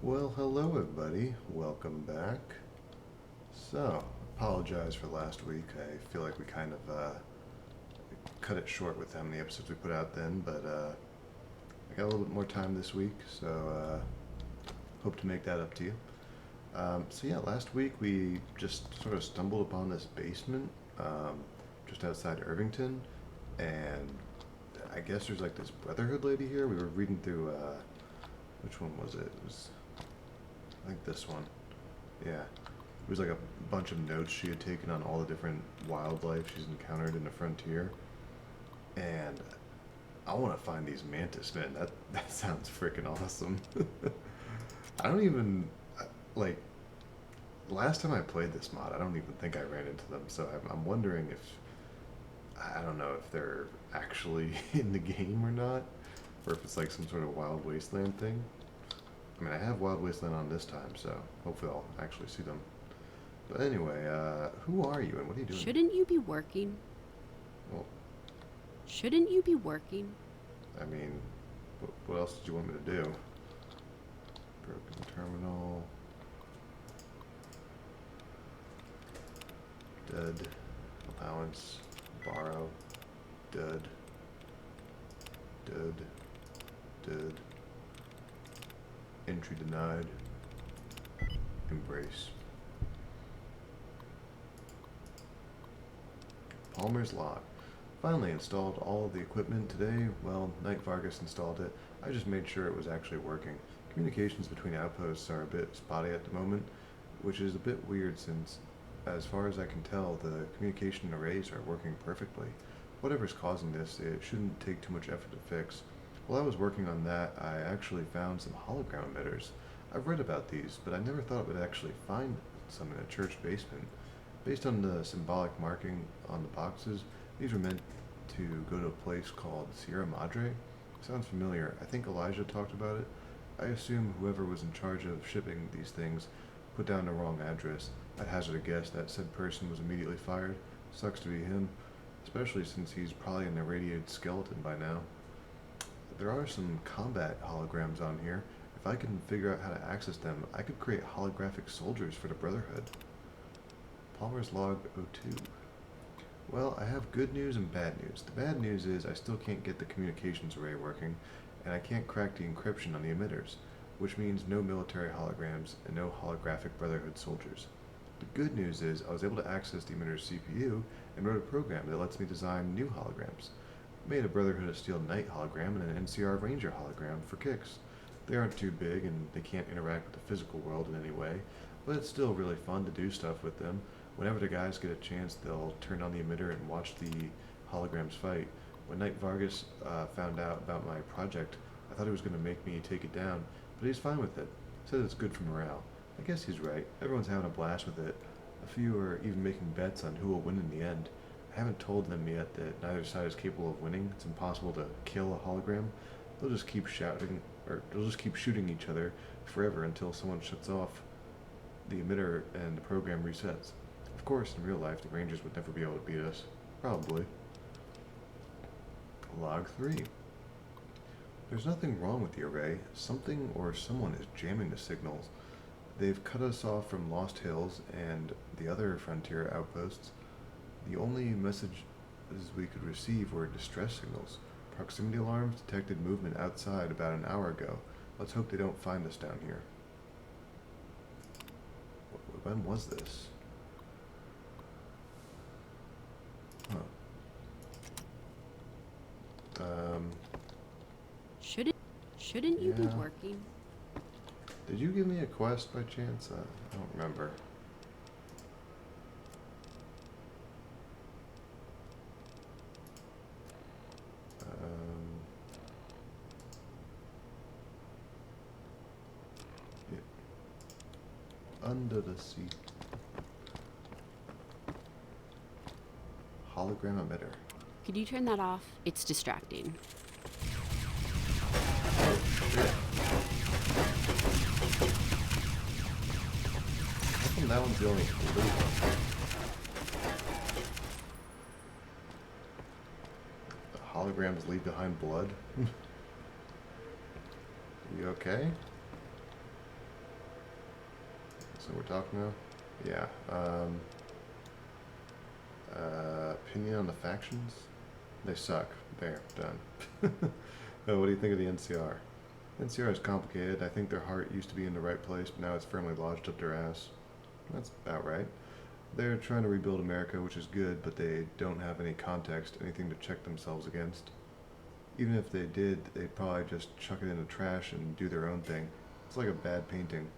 Well, hello everybody. Welcome back. So, apologize for last week. I feel like we kind of cut it short with how many episodes we put out then, but I got a little bit more time this week, so hope to make that up to you. So yeah, last week we just sort of stumbled upon this basement just outside Irvington, and I guess there's like this Brotherhood lady here. We were reading through, which one was it? It was, I think this one. Yeah. It was like a bunch of notes she had taken on all the different wildlife she's encountered in the frontier. And I want to find these mantis men. That sounds freaking awesome. I don't even like last time I played this mod. I don't even think I ran into them. So I'm wondering if I don't know if they're actually in the game or not, or if it's like some sort of Wild Wasteland thing. I mean, I have Wild Wasteland on this time, so hopefully I'll actually see them. But anyway, who are you and what are you doing? Shouldn't you be working? Well, Shouldn't you be working? I mean, what else did you want me to do? Broken terminal. Dead. Allowance. Borrow. Dead. Dead. Dead. Entry denied. Embrace. Palmer's log. Finally installed all of the equipment today. Well, Knight Vargas installed it. I just made sure it was actually working. Communications between outposts are a bit spotty at the moment, which is a bit weird since, as far as I can tell, the communication arrays are working perfectly. Whatever's causing this, it shouldn't take too much effort to fix. While I was working on that, I actually found some hologram emitters. I've read about these, but I never thought we'd actually find some in a church basement. Based on the symbolic marking on the boxes, these were meant to go to a place called Sierra Madre. Sounds familiar. I think Elijah talked about it. I assume whoever was in charge of shipping these things put down the wrong address. I'd hazard a guess that said person was immediately fired. Sucks to be him, especially since he's probably an irradiated skeleton by now. There are some combat holograms on here. If I can figure out how to access them, I could create holographic soldiers for the Brotherhood. Palmer's log 02. Well, I have good news and bad news. The bad news is I still can't get the communications array working, and I can't crack the encryption on the emitters, which means no military holograms and no holographic Brotherhood soldiers. The good news is I was able to access the emitter's CPU and wrote a program that lets me design new holograms. I made a Brotherhood of Steel Knight hologram and an NCR Ranger hologram for kicks. They aren't too big and they can't interact with the physical world in any way, but it's still really fun to do stuff with them. Whenever the guys get a chance, they'll turn on the emitter and watch the holograms fight. When Knight Vargas found out about my project, I thought he was going to make me take it down, but he's fine with it. Says it's good for morale. I guess he's right. Everyone's having a blast with it. A few are even making bets on who will win in the end. I haven't told them yet that neither side is capable of winning. It's impossible to kill a hologram. They'll just keep shouting, or they'll just keep shooting each other forever until someone shuts off the emitter and the program resets. Of course, in real life, the Rangers would never be able to beat us. Probably. Log 3. There's nothing wrong with the array. Something or someone is jamming the signals. They've cut us off from Lost Hills and the other frontier outposts. The only messages we could receive were distress signals. Proximity alarms detected movement outside about an hour ago. Let's hope they don't find us down here. When was this? Huh. Shouldn't shouldn't you be Yeah. working? Did you give me a quest by chance? I don't remember. Um, yeah. Under the sea. Hologram emitter. Could you turn that off? It's distracting. Oh, shit. How come that one's the only blue one? The holograms leave behind blood? You okay? So we're talking now? Yeah. Opinion on the factions? They suck. There, done. What do you think of the NCR? NCR is complicated. I think their heart used to be in the right place, but now it's firmly lodged up their ass. That's about right. They're trying to rebuild America, which is good, but they don't have any context, anything to check themselves against. Even if they did, they'd probably just chuck it in the trash and do their own thing. It's like a bad painting.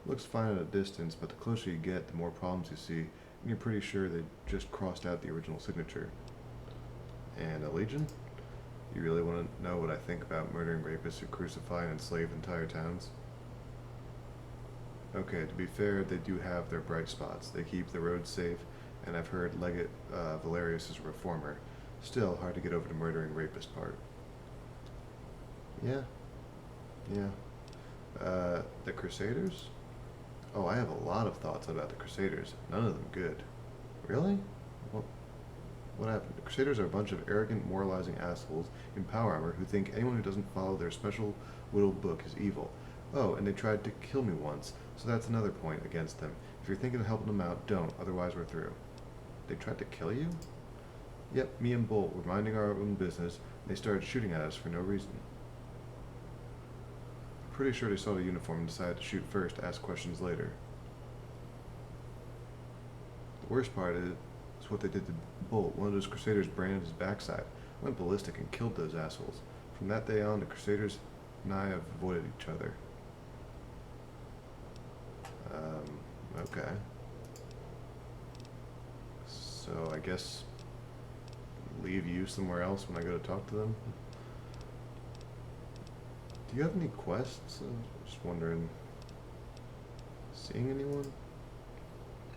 It looks fine at a distance, but the closer you get, the more problems you see, and you're pretty sure they just crossed out the original signature. And a legion? You really want to know what I think about murdering rapists who crucify and enslave entire towns? Okay, to be fair, they do have their bright spots. They keep the roads safe, and I've heard Legate Valerius is a reformer. Still, hard to get over the murdering rapist part. Yeah. The Crusaders? Oh, I have a lot of thoughts about the Crusaders. None of them good. Really? What happened? The Crusaders are a bunch of arrogant, moralizing assholes in power armor who think anyone who doesn't follow their special whittled book is evil. Oh, and they tried to kill me once, so that's another point against them. If you're thinking of helping them out, don't, otherwise we're through. They tried to kill you? Yep, me and Bolt were minding our own business, and they started shooting at us for no reason. Pretty sure they saw the uniform and decided to shoot first, ask questions later. The worst part is what they did to Bolt. One of those Crusaders branded his backside, went ballistic and killed those assholes. From that day on, the Crusaders and I have avoided each other. Okay. So I guess leave you somewhere else when I go to talk to them? Do you have any quests? Just wondering. Seeing anyone?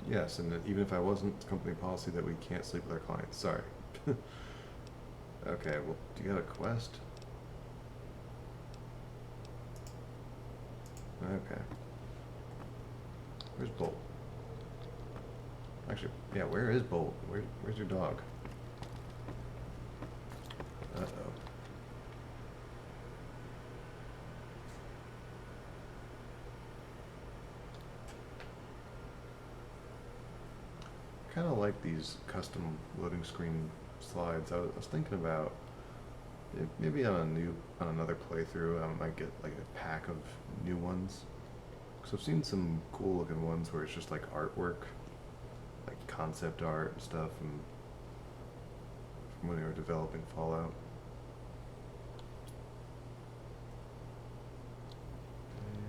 Yes, and even if I wasn't, it's company policy that we can't sleep with our clients. Sorry. Okay, well, do you have a quest? Okay. Where's Bolt? Actually, yeah, where is Bolt? Where's your dog? Uh-oh. Kind of like these custom loading screen slides. I was thinking about maybe on another playthrough I might get like a pack of new ones. Cause I've seen some cool looking ones where it's just like artwork, like concept art and stuff, and from when they were developing Fallout.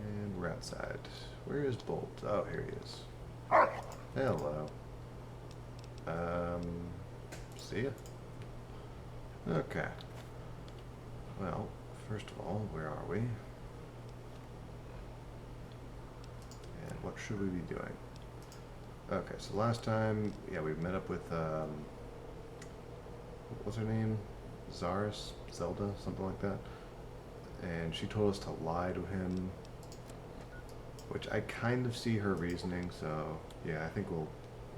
And we're outside. Where is Bolt? Oh, here he is. Hello. See ya. Okay. Well, first of all, where are we? And what should we be doing? Okay, so last time, yeah, we met up with, what's her name? Zaris? Zelda? Something like that. And she told us to lie to him, which I kind of see her reasoning, so yeah, I think we'll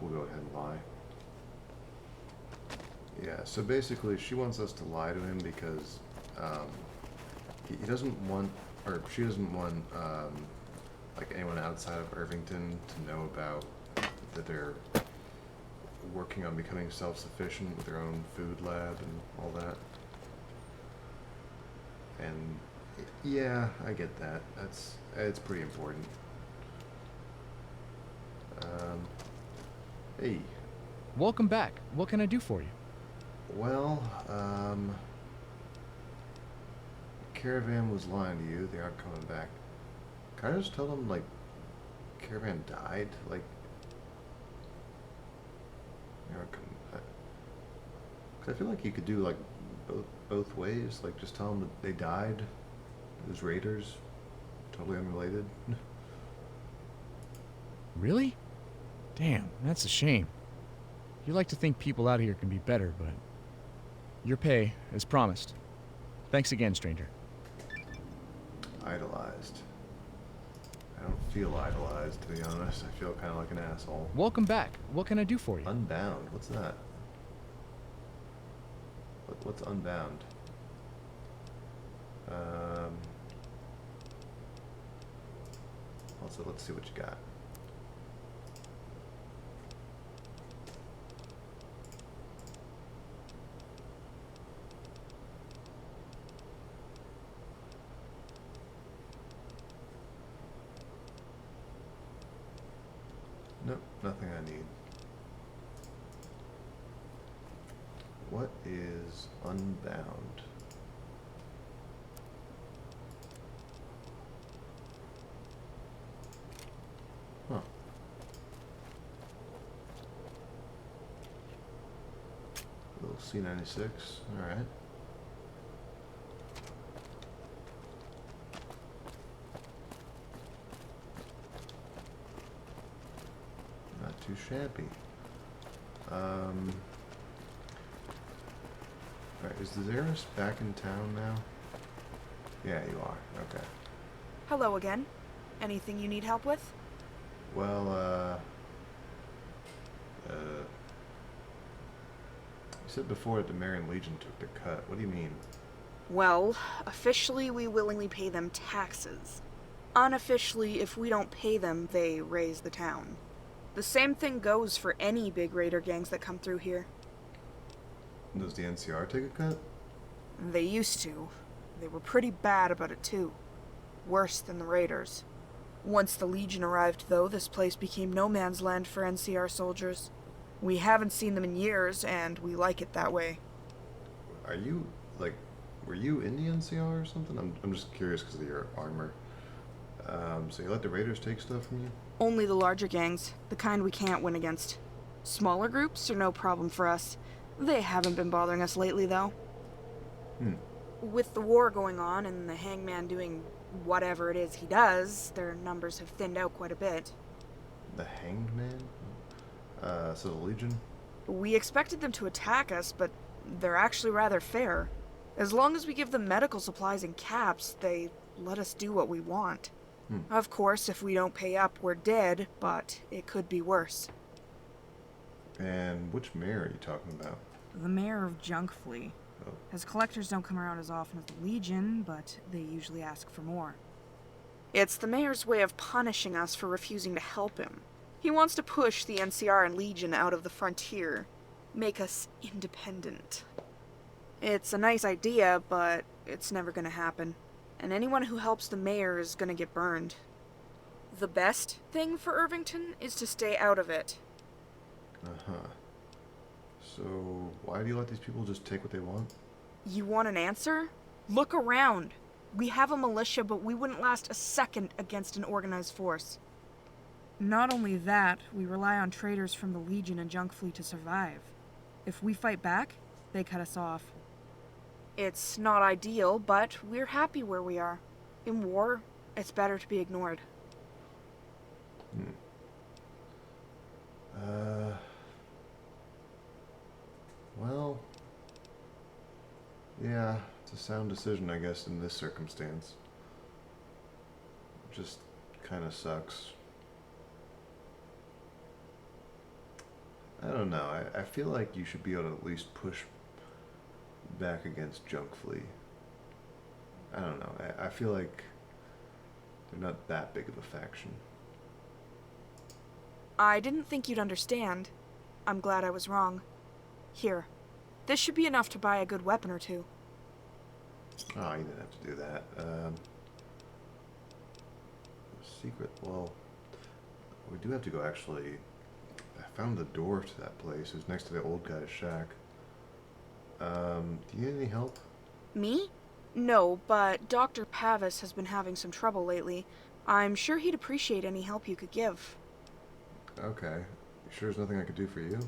go ahead and lie. Yeah, so basically she wants us to lie to him because he doesn't want, or she doesn't want like anyone outside of Irvington to know about that they're working on becoming self-sufficient with their own food lab and all that. And yeah, I get that. It's pretty important. Hey. Welcome back. What can I do for you? Well, Caravan was lying to you. They aren't coming back. Can I just tell them, like, Caravan died? Like, they aren't coming back. Cause I feel like you could do, like, both ways. Like, just tell them that they died. Those raiders. Totally unrelated. Really? Damn, that's a shame. You like to think people out here can be better, but your pay, as promised. Thanks again, stranger. Idolized. I don't feel idolized, to be honest. I feel kind of like an asshole. Welcome back. What can I do for you? Unbound? What's that? What's Unbound? Also, let's see what you got. Nope, nothing I need. What is Unbound? Huh. Little C96. Alright. Not too shabby. Alright, is the Zeros back in town now? Yeah, you are. Okay. Hello again. Anything you need help with? Well, you said before that the Marian Legion took the cut. What do you mean? Well, officially we willingly pay them taxes. Unofficially, if we don't pay them, they raise the town. The same thing goes for any big raider gangs that come through here. Does the NCR take a cut? They used to. They were pretty bad about it too. Worse than the raiders. Once the Legion arrived, though, this place became no man's land for NCR soldiers. We haven't seen them in years, and we like it that way. Are you, like, were you in the NCR or something? I'm just curious because of your armor. So you let the raiders take stuff from you? Only the larger gangs, the kind we can't win against. Smaller groups are no problem for us. They haven't been bothering us lately, though. With the war going on and the hangman doing whatever it is he does, their numbers have thinned out quite a bit. The Hanged Man? So the Legion? We expected them to attack us, but they're actually rather fair. As long as we give them medical supplies and caps, they let us do what we want. Of course, if we don't pay up, we're dead, but it could be worse. And which mayor are you talking about? The mayor of Junkfleet. Oh. His collectors don't come around as often as the Legion, but they usually ask for more. It's the mayor's way of punishing us for refusing to help him. He wants to push the NCR and Legion out of the frontier, make us independent. It's a nice idea, but it's never gonna happen. And anyone who helps the mayor is gonna get burned. The best thing for Irvington is to stay out of it. Uh-huh. So why do you let these people just take what they want? You want an answer? Look around. We have a militia, but we wouldn't last a second against an organized force. Not only that, we rely on traders from the Legion and Junkfleet to survive. If we fight back, they cut us off. It's not ideal, but we're happy where we are. In war, it's better to be ignored. Well, yeah, it's a sound decision, I guess, in this circumstance. Just kind of sucks. I don't know. I feel like you should be able to at least push back against Junkfleet. I don't know. I feel like they're not that big of a faction. I didn't think you'd understand. I'm glad I was wrong. Here. This should be enough to buy a good weapon or two. Oh, you didn't have to do that. Secret. Well, we do have to go actually. I found the door to that place. It was next to the old guy's shack. Do you need any help? Me? No, but Dr. Pavis has been having some trouble lately. I'm sure he'd appreciate any help you could give. Okay. You sure there's nothing I could do for you?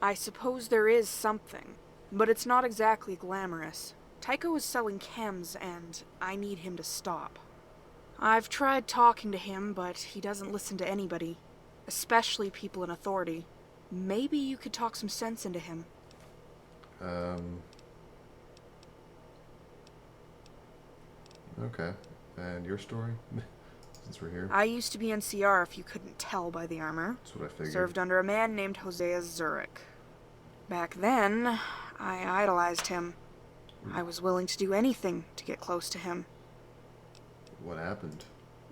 I suppose there is something, but it's not exactly glamorous. Tycho is selling chems, and I need him to stop. I've tried talking to him, but he doesn't listen to anybody, especially people in authority. Maybe you could talk some sense into him. Okay. And your story? Since we're here. I used to be NCR, if you couldn't tell by the armor. That's what I figured. Served under a man named Hosea Zurich. Back then, I idolized him. I was willing to do anything to get close to him. What happened?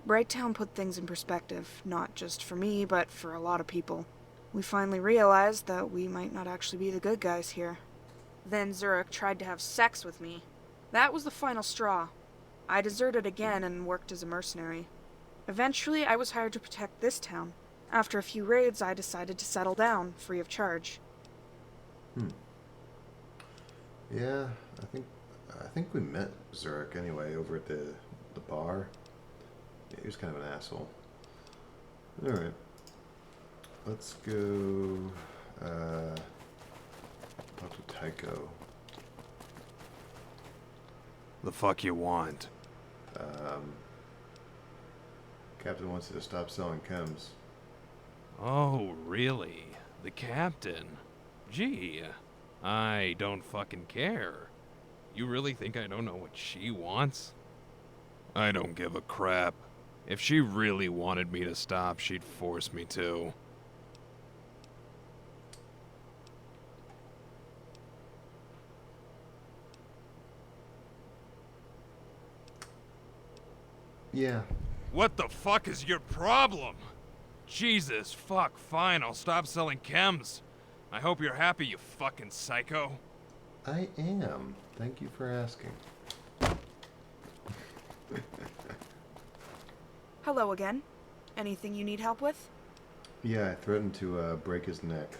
Brighttown put things in perspective, not just for me, but for a lot of people. We finally realized that we might not actually be the good guys here. Then Zurich tried to have sex with me. That was the final straw. I deserted again and worked as a mercenary. Eventually, I was hired to protect this town. After a few raids, I decided to settle down, free of charge. Yeah, I think we met Zurich anyway over at the bar. Yeah, he was kind of an asshole. All right, let's go talk to Tycho. The fuck you want? Captain wants you to stop selling chems. Oh, really? The captain? Gee, I don't fucking care. You really think I don't know what she wants? I don't give a crap. If she really wanted me to stop, she'd force me to. Yeah. What the fuck is your problem? Jesus, fuck, fine, I'll stop selling chems. I hope you're happy, you fucking psycho. I am. Thank you for asking. Hello again. Anything you need help with? Yeah, I threatened to break his neck.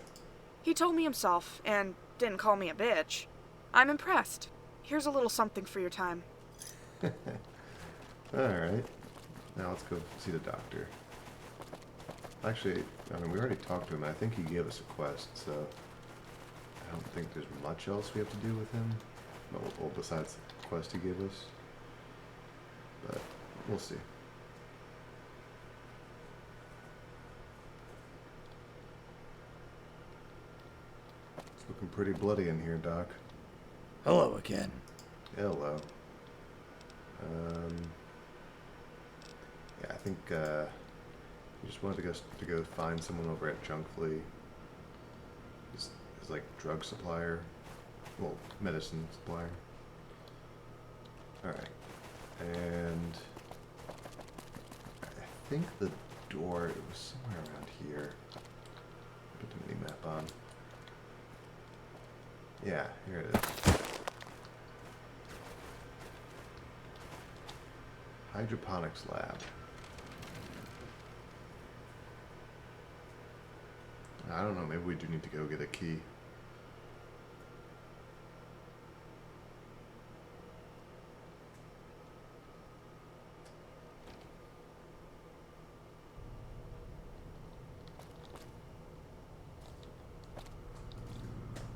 He told me himself, and didn't call me a bitch. I'm impressed. Here's a little something for your time. Alright. Now let's go see the doctor. Actually, I mean, we already talked to him. I think he gave us a quest, so I don't think there's much else we have to do with him. Well, besides the quest he gave us. But we'll see. It's looking pretty bloody in here, Doc. Hello again. Hello. Yeah, I think he just wanted to go find someone over at Junk Flea. He's like drug supplier, well, medicine supplier. All right, and I think the door, it was somewhere around here. Put the mini map on. Yeah, here it is. Hydroponics lab. I don't know, maybe we do need to go get a key.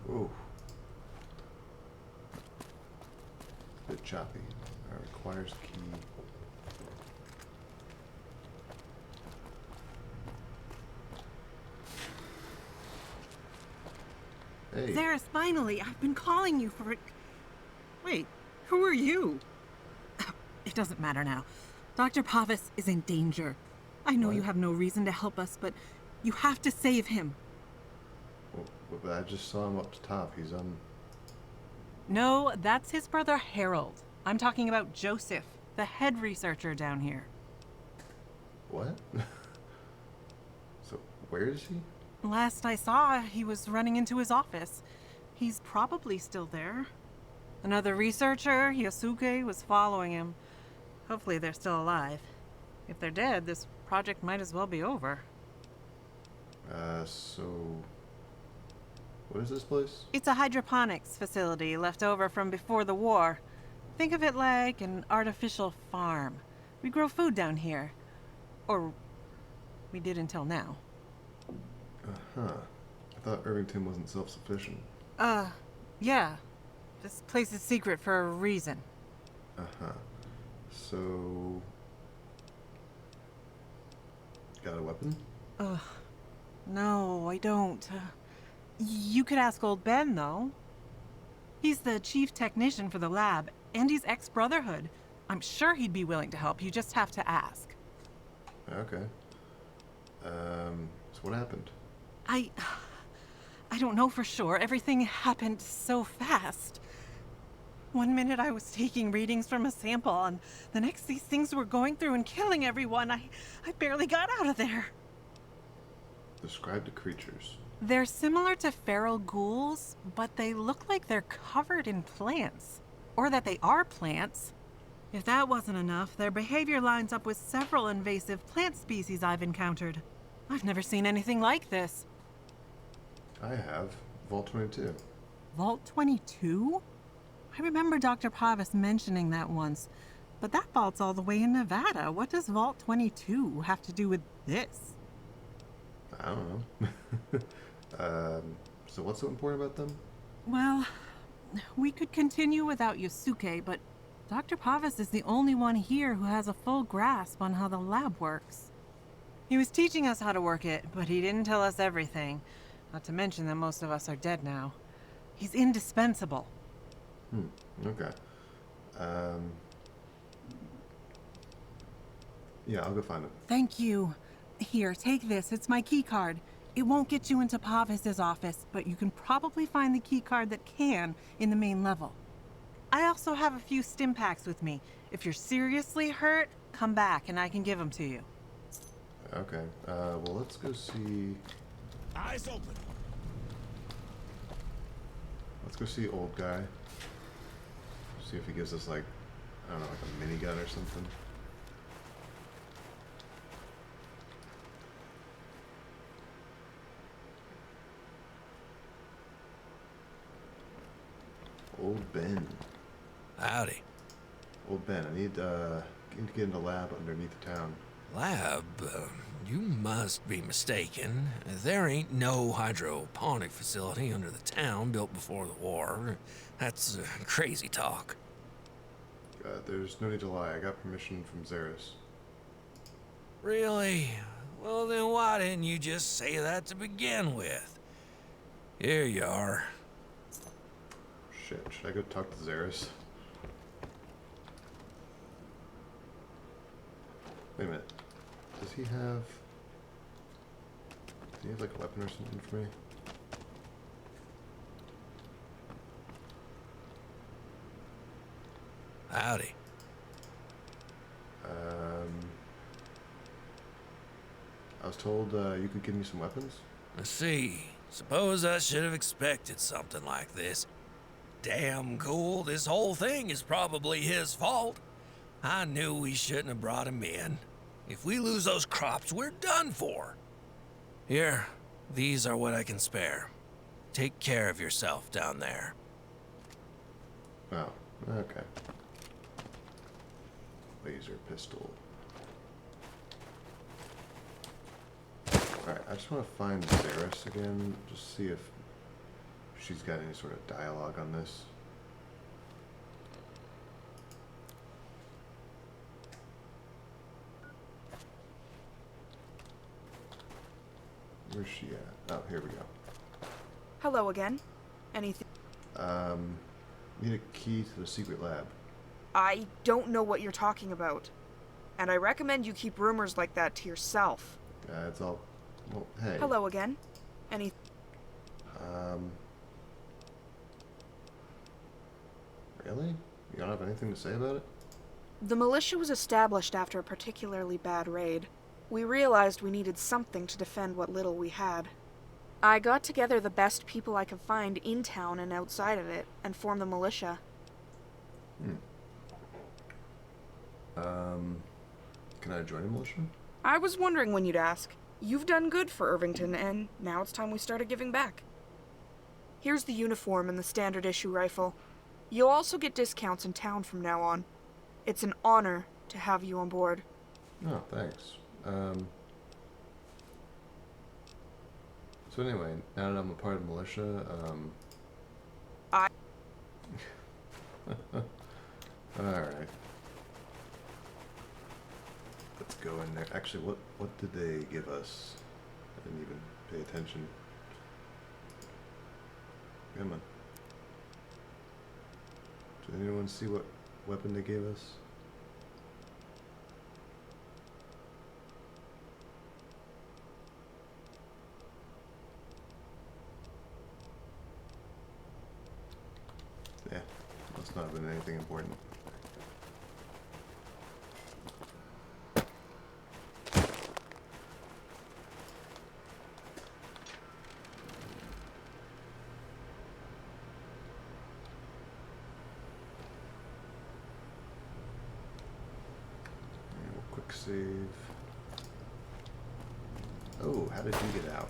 Ooh. Bit choppy. Requires key. Hey. There's finally. I've been calling you for it. Wait, who are you? It doesn't matter now. Dr. Pavis is in danger. I know What? you have no reason to help us, but you have to save him. Well, but I just saw him up top. He's on. No, that's his brother Harold. I'm talking about Joseph, the head researcher down here. What? So, where is he? Last I saw, he was running into his office. He's probably still there. Another researcher, Yasuke, was following him. Hopefully they're still alive. If they're dead, this project might as well be over. So. What is this place? It's a hydroponics facility left over from before the war. Think of it like an artificial farm. We grow food down here. Or we did until now. Uh-huh. I thought Irvington wasn't self-sufficient. Yeah. This place is secret for a reason. Uh-huh. So... Got a weapon? No, I don't. You could ask old Ben, though. He's the chief technician for the lab, and he's ex-Brotherhood. I'm sure he'd be willing to help. You just have to ask. Okay. So what happened? I don't know for sure. Everything happened so fast. One minute I was taking readings from a sample, and the next these things were going through and killing everyone. I barely got out of there. Describe the creatures. They're similar to feral ghouls, but they look like they're covered in plants. Or that they are plants. If that wasn't enough, their behavior lines up with several invasive plant species I've encountered. I've never seen anything like this. I have. Vault 22. Vault 22? I remember Dr. Pavis mentioning that once, but that vault's all the way in Nevada. What does Vault 22 have to do with this? I don't know. So what's so important about them? Well, we could continue without Yosuke, but Dr. Pavis is the only one here who has a full grasp on how the lab works. He was teaching us how to work it, but he didn't tell us everything. Not to mention that most of us are dead now. He's indispensable. Okay. Yeah, I'll go find him. Thank you. Here, take this. It's my key card. It won't get you into Pavis's office, but you can probably find the key card that can in the main level. I also have a few stim packs with me. If you're seriously hurt, come back and I can give them to you. Okay. Well, let's go see. Eyes open. Let's go see old guy. See if he gives us, like, I don't know, like a minigun or something. Old Ben. Howdy. Old Ben, I need to get in the lab underneath the town. Lab? You must be mistaken. There ain't no hydroponic facility under the town built before the war. That's crazy talk. There's no need to lie. I got permission from Xeris. Really? Well, then why didn't you just say that to begin with? Here you are. Shit, should I go talk to Xeris? Wait a minute. Does he have like a weapon or something for me? Howdy. I was told you could give me some weapons. Let's see. Suppose I should have expected something like this. Damn cool. This whole thing is probably his fault. I knew we shouldn't have brought him in. If we lose those crops, we're done for. Here, these are what I can spare. Take care of yourself down there. Oh, okay. Laser pistol. Alright, I just want to find Xeris again, just see if she's got any sort of dialogue on this. Where's she at? Oh, here we go. Hello again. Anything? Need a key to the secret lab. I don't know what you're talking about. And I recommend you keep rumors like that to yourself. It's all... Well, hey. Hello again. Any... Really? You don't have anything to say about it? The militia was established after a particularly bad raid. We realized we needed something to defend what little we had. I got together the best people I could find in town and outside of it, and formed the militia. Can I join a militia? I was wondering when you'd ask. You've done good for Irvington, and now it's time we started giving back. Here's the uniform and the standard issue rifle. You'll also get discounts in town from now on. It's an honor to have you on board. Oh, thanks. So anyway, now that I'm a part of the militia, Alright. Let's go in there. Actually, what did they give us? I didn't even pay attention. Come on. Did anyone see what weapon they gave us? Yeah, must not have been anything important. Quick save. Oh, how did you get out?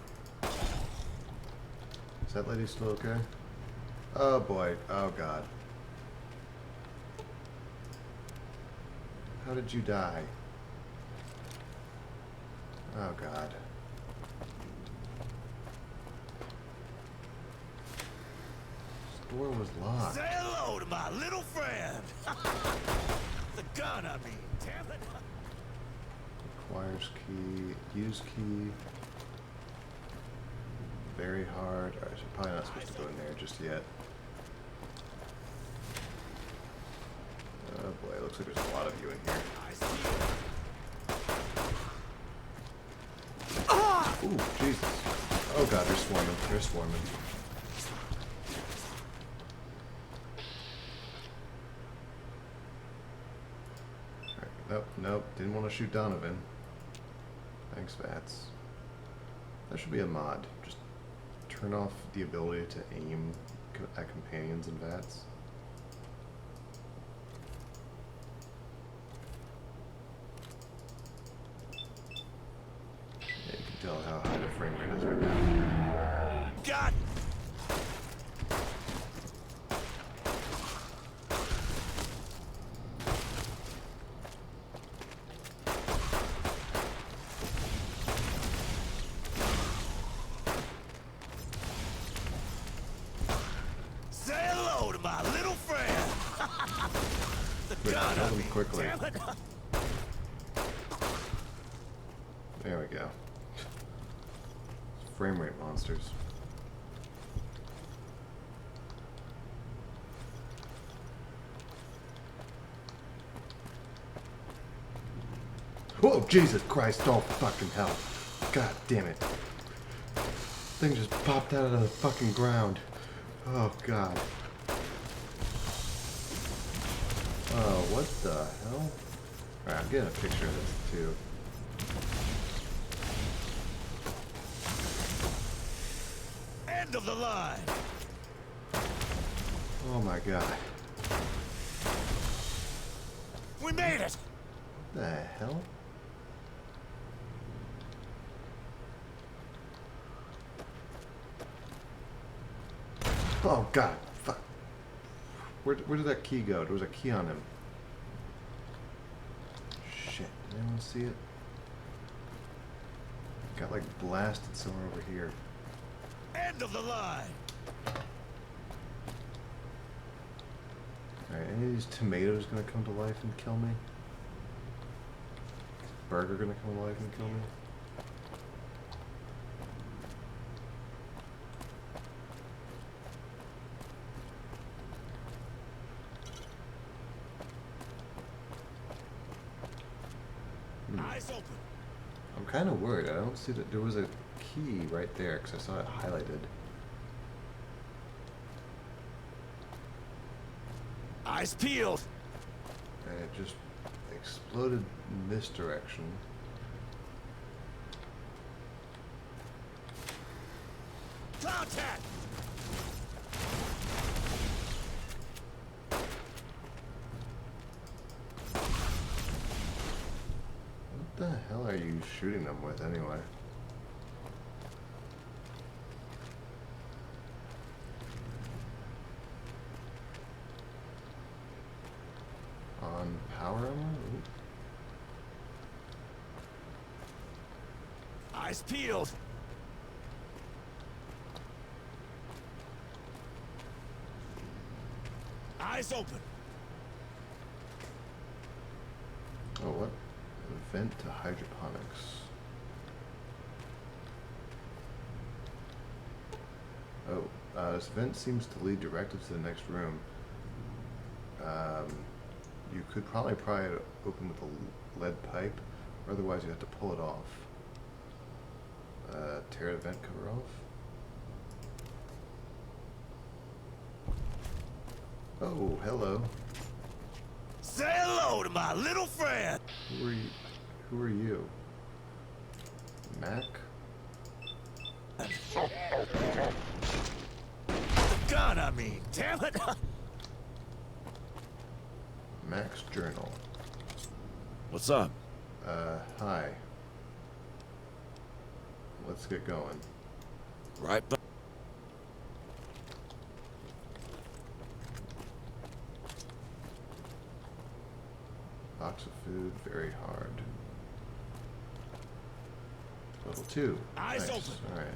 Is that lady still okay? Oh boy. Oh god. How did you die? Oh god. This door was locked. Say hello to my little friend. The gun, I mean. Damn it. Requires key. Use key. Very hard. Alright, so probably not supposed to go in there just yet. Oh boy, it looks like there's a lot of you in here. Ooh, Jesus. Oh god, they're swarming. They're swarming. Alright, nope, nope. Didn't want to shoot Donovan. Thanks, Vats. That should be a mod. Just turn off the ability to aim at companions and Vats. Yeah, you can tell how high the frame rate is right now. God. Say hello to my little friend. The Quick, gun, kill I them mean. quickly. Damn it. There we go. Frame rate monsters. Whoa, Jesus Christ, oh fucking hell. God damn it. Thing just popped out of the fucking ground. Oh god. Oh, what the hell? Alright, I'm getting a picture of this too. End of the line. Oh my god. We made it. The hell? Oh god, fuck. Where did that key go? There was a key on him. Shit, did anyone see it? Got like blasted somewhere over here. End of the line. Alright, any of these tomatoes gonna come to life and kill me? Is Burger gonna come to life and kill me? Eyes open. I'm kind of worried. I don't see that there was a key right there because I saw it highlighted. Eyes peeled. And it just exploded in this direction. Contact. What the hell are you shooting them with anyway? On power armor? Ooh. Eyes peeled. Eyes open. Oh, what? Vent to hydroponics. Oh, this vent seems to lead directly to the next room. You could probably pry it open with a lead pipe, or otherwise you have to pull it off. Tear the vent cover off. Oh, hello. Say hello to my little friend. Who are you? Who are you? Mac? The gun, I mean. Damn it. Mac's journal. What's up? Hi. let's get going. Right back. Box of food, very hard. Level 2. Eyes Nice. open. Alright.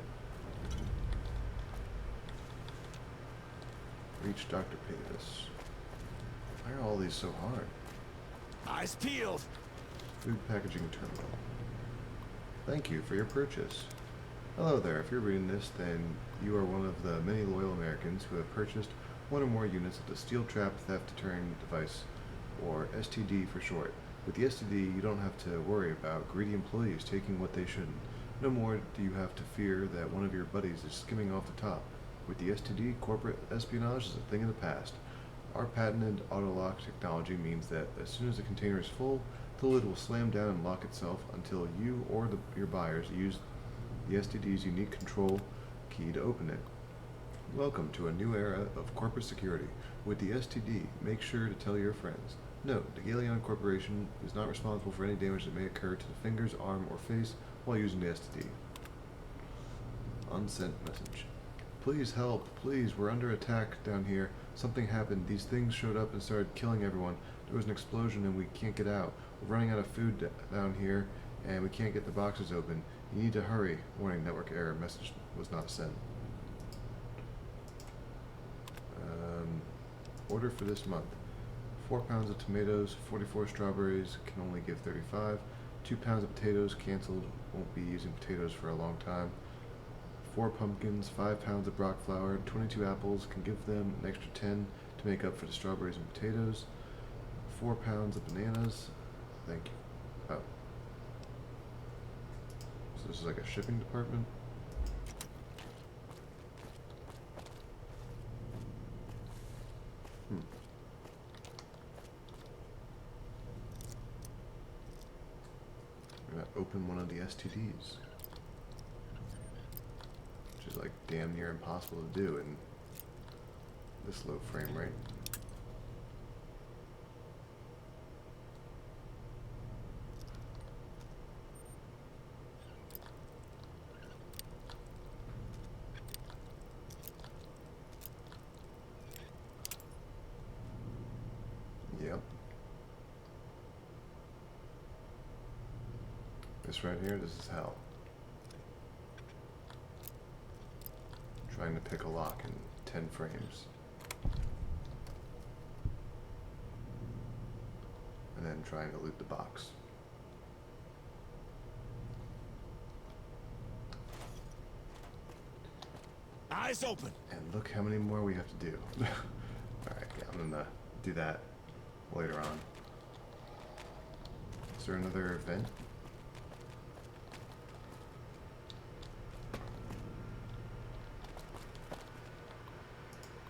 Reach Dr. Pavis. Why are all these so hard? Eyes peeled. Food packaging terminal. Thank you for your purchase. Hello there. If you're reading this, then you are one of the many loyal Americans who have purchased one or more units of the Steel Trap Theft Deterrent Device, or STD for short. With the STD, you don't have to worry about greedy employees taking what they shouldn't. No more do you have to fear that one of your buddies is skimming off the top. With the STD, corporate espionage is a thing of the past. Our patented auto-lock technology means that as soon as the container is full, the lid will slam down and lock itself until you or your buyers use the STD's unique control key to open it. Welcome to a new era of corporate security. With the STD, make sure to tell your friends. Note, the Galeon Corporation is not responsible for any damage that may occur to the fingers, arm, or face while using the STD. Unsent message. Please help, please, we're under attack down here. Something happened, these things showed up and started killing everyone. There was an explosion and we can't get out. We're running out of food down here and we can't get the boxes open. You need to hurry. Warning, network error, message was not sent. Order for this month. 4 pounds of tomatoes, 44 strawberries, can only give 35. 2 pounds of potatoes, cancelled, won't be using potatoes for a long time. 4 pumpkins, 5 pounds of Brock flour, 22 apples, can give them an extra 10 to make up for the strawberries and potatoes. 4 pounds of bananas, thank you. Oh. So this is like a shipping department? We're gonna open one of the STDs. Which is like damn near impossible to do in this low frame rate. Yep. This right here, this is hell. Trying to pick a lock in 10 frames. And then trying to loot the box. Eyes open. And look how many more we have to do. Alright, yeah, I'm gonna do that later on. Is there another vent?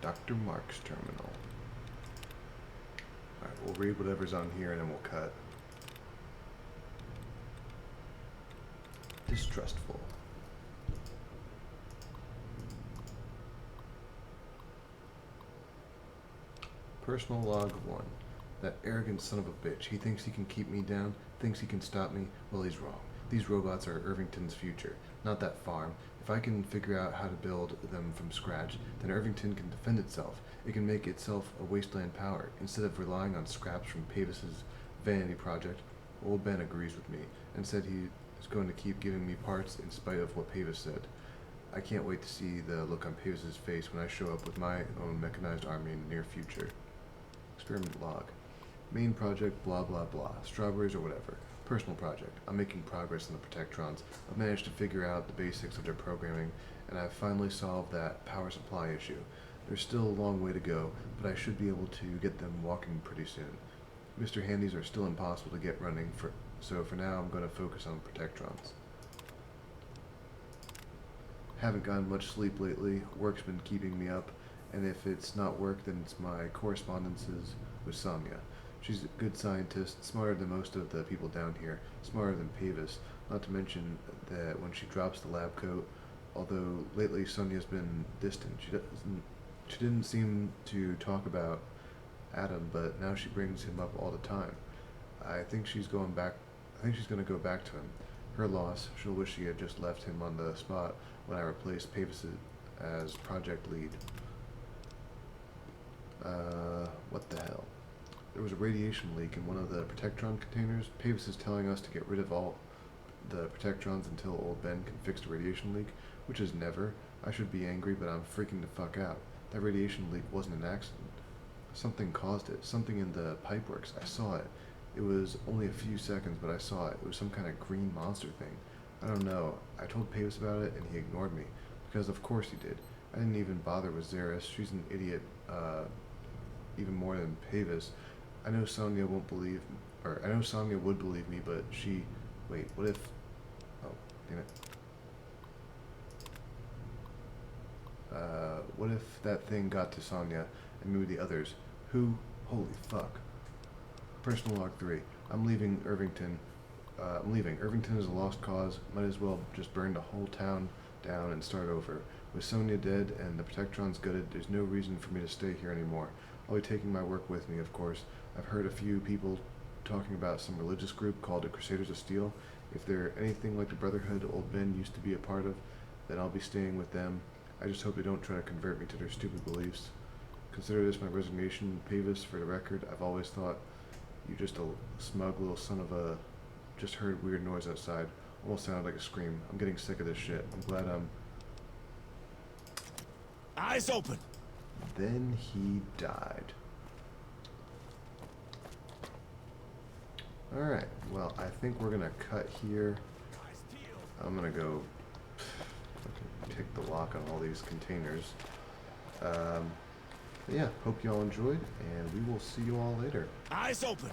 Dr. Mark's terminal. Alright, we'll read whatever's on here and then we'll cut. Distrustful. Personal log 1. That arrogant son of a bitch. He thinks he can keep me down, thinks he can stop me. Well, he's wrong. These robots are Irvington's future, not that farm. If I can figure out how to build them from scratch, then Irvington can defend itself. It can make itself a wasteland power, instead of relying on scraps from Pavis's vanity project. Old Ben agrees with me, and said he is going to keep giving me parts in spite of what Pavis said. I can't wait to see the look on Pavis's face when I show up with my own mechanized army in the near future. Experiment log. Main project, blah blah blah. Strawberries or whatever. Personal project. I'm making progress on the Protectrons. I've managed to figure out the basics of their programming, and I've finally solved that power supply issue. There's still a long way to go, but I should be able to get them walking pretty soon. Mr. Handies are still impossible to get running, so for now I'm going to focus on Protectrons. Haven't gotten much sleep lately. Work's been keeping me up, and if it's not work, then it's my correspondences with Sonia. She's a good scientist, smarter than most of the people down here, smarter than Pavis, not to mention that when she drops the lab coat, although lately Sonia's been distant, she didn't seem to talk about Adam, but now she brings him up all the time. I think she's going to go back to him. Her loss. She'll wish she had just left him on the spot when I replaced Pavis as project lead. What the hell? There was a radiation leak in one of the Protectron containers. Pavis is telling us to get rid of all the Protectrons until old Ben can fix the radiation leak, which is never. I should be angry, but I'm freaking the fuck out. That radiation leak wasn't an accident. Something caused it. Something in the pipeworks. I saw it. It was only a few seconds, but I saw it. It was some kind of green monster thing. I don't know. I told Pavis about it, and he ignored me. Because of course he did. I didn't even bother with Zeris. She's an idiot, even more than Pavis. I know Sonya won't believe, or I know Sonya would believe me, but she... Wait, what if... Oh, damn it. What if that thing got to Sonya and maybe the others? Who? Holy fuck. Personal log 3. I'm leaving Irvington. Irvington is a lost cause. Might as well just burn the whole town down and start over. With Sonya dead and the Protectrons gutted, there's no reason for me to stay here anymore. I'll be taking my work with me, of course. I've heard a few people talking about some religious group called the Crusaders of Steel. If they're anything like the Brotherhood old Ben used to be a part of, then I'll be staying with them. I just hope they don't try to convert me to their stupid beliefs. Consider this my resignation, Pavis. For the record, I've always thought you just a smug little son of a... Just heard weird noise outside. Almost sounded like a scream. I'm getting sick of this shit. I'm glad I'm... Eyes open! Then he died. Alright, well, I think we're gonna cut here. I'm gonna go pick the lock on all these containers. But yeah, hope you all enjoyed, and we will see you all later. Eyes open!